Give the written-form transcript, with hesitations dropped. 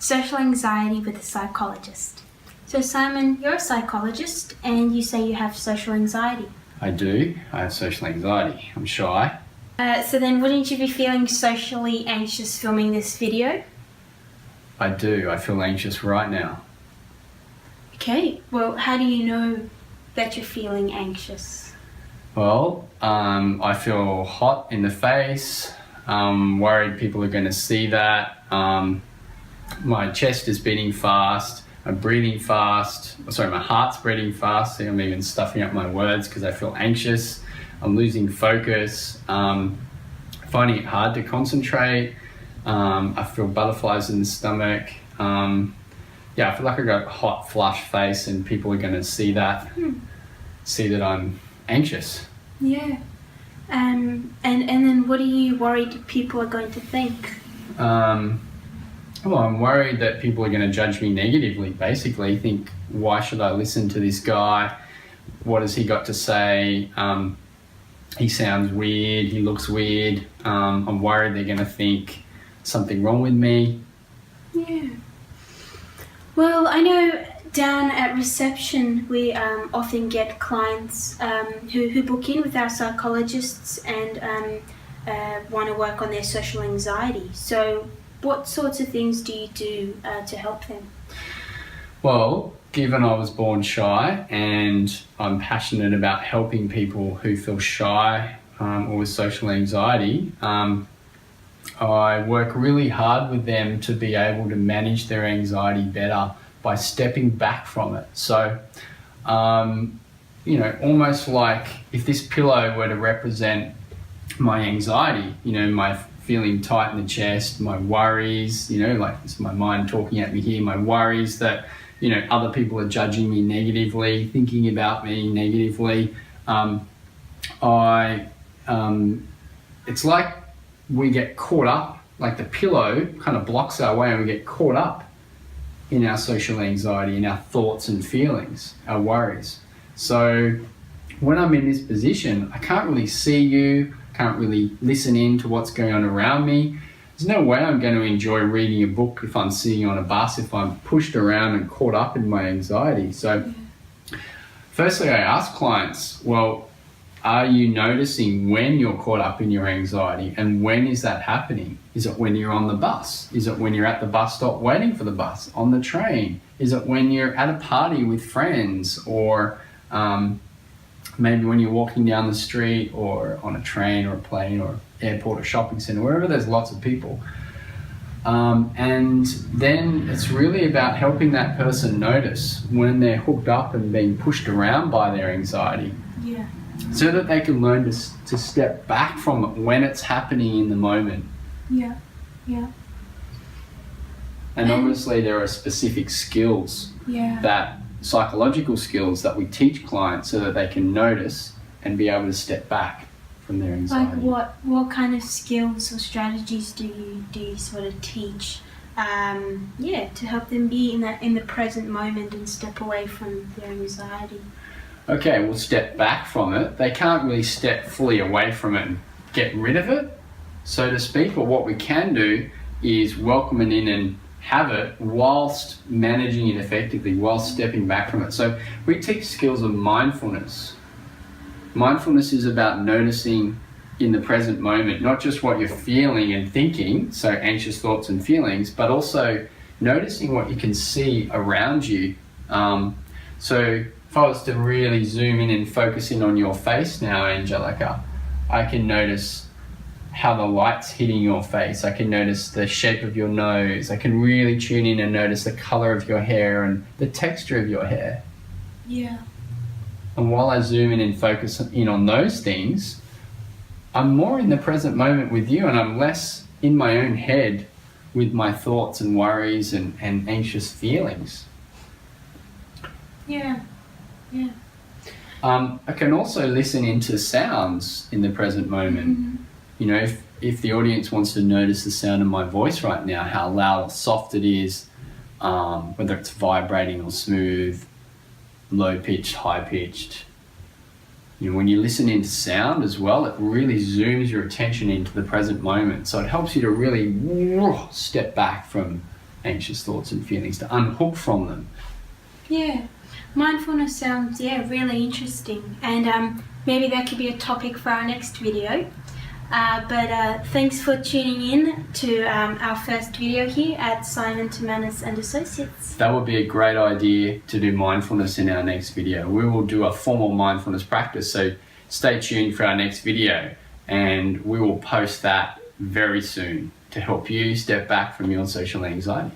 Social Anxiety with a Psychologist. So Simon, you're a psychologist and you say you have social anxiety. I do. I have social anxiety. I'm shy. So then wouldn't you be feeling socially anxious filming this video? I do. I feel anxious right now. Okay, well how do you know that you're feeling anxious? Well, I feel hot in the face. Worried people are going to see that. My chest is beating fast. I'm breathing fast. Sorry, my heart's beating fast. I'm even stuffing up my words because I feel anxious. I'm losing focus. Finding it hard to concentrate. I feel butterflies in the stomach. I feel like I got a hot, flush face, and people are going to see that. See that I'm anxious. Yeah. And then what are you worried people are going to think? Well, I'm worried that people are going to judge me negatively, basically. Think, why should I listen to this guy? What has he got to say? He sounds weird, he looks weird. I'm worried they're going to think something wrong with me. Yeah. Well, I know down at reception we often get clients who book in with our psychologists and want to work on their social anxiety. So what sorts of things do you do to help them? Well, given I was born shy and I'm passionate about helping people who feel shy or with social anxiety, I work really hard with them to be able to manage their anxiety better by stepping back from it. So, almost like if this pillow were to represent my anxiety, my feeling tight in the chest, my worries, like it's my mind talking at me here, my worries that, other people are judging me negatively, thinking about me negatively. It's like we get caught up, like the pillow kind of blocks our way and we get caught up in our social anxiety, in our thoughts and feelings, our worries. So when I'm in this position, I can't really see you, can't really listen in to what's going on around me. There's no way I'm going to enjoy reading a book if I'm sitting on a bus, if I'm pushed around and caught up in my anxiety. So firstly, I ask clients, well, are you noticing when you're caught up in your anxiety, and when is that happening? Is it when you're on the bus? Is it when you're at the bus stop waiting for the bus, on the train? Is it when you're at a party with friends, or maybe when you're walking down the street or on a train or a plane or airport or shopping centre, wherever there's lots of people? And then it's really about helping that person notice when they're hooked up and being pushed around by their anxiety. Yeah. So that they can learn to step back from it when it's happening in the moment. Yeah. And obviously there are specific skills, that psychological skills that we teach clients so that they can notice and be able to step back from their anxiety. Like what kind of skills or strategies do you sort of teach? To help them be in the present moment and step away from their anxiety. Okay, we'll step back from it. They can't really step fully away from it and get rid of it, so to speak. But what we can do is welcome it in and have it whilst managing it effectively, whilst stepping back from it. So we teach skills of mindfulness. Mindfulness is about noticing in the present moment, not just what you're feeling and thinking, so anxious thoughts and feelings, but also noticing what you can see around you. So if I was to really zoom in and focus in on your face now, Angelica, I can notice how the light's hitting your face. I can notice the shape of your nose. I can really tune in and notice the color of your hair and the texture of your hair. Yeah. And while I zoom in and focus in on those things, I'm more in the present moment with you, and I'm less in my own head with my thoughts and worries and anxious feelings. Yeah. I can also listen into sounds in the present moment. If the audience wants to notice the sound of my voice right now, how loud or soft it is, whether it's vibrating or smooth, low-pitched, high-pitched. When you listen into sound as well, it really zooms your attention into the present moment. So it helps you to really step back from anxious thoughts and feelings, to unhook from them. Yeah, mindfulness sounds really interesting, and maybe that could be a topic for our next video. But thanks for tuning in to our first video here at Simon Timanis and Associates. That would be a great idea to do mindfulness in our next video. We will do a formal mindfulness practice, so stay tuned for our next video, and we will post that very soon to help you step back from your social anxiety.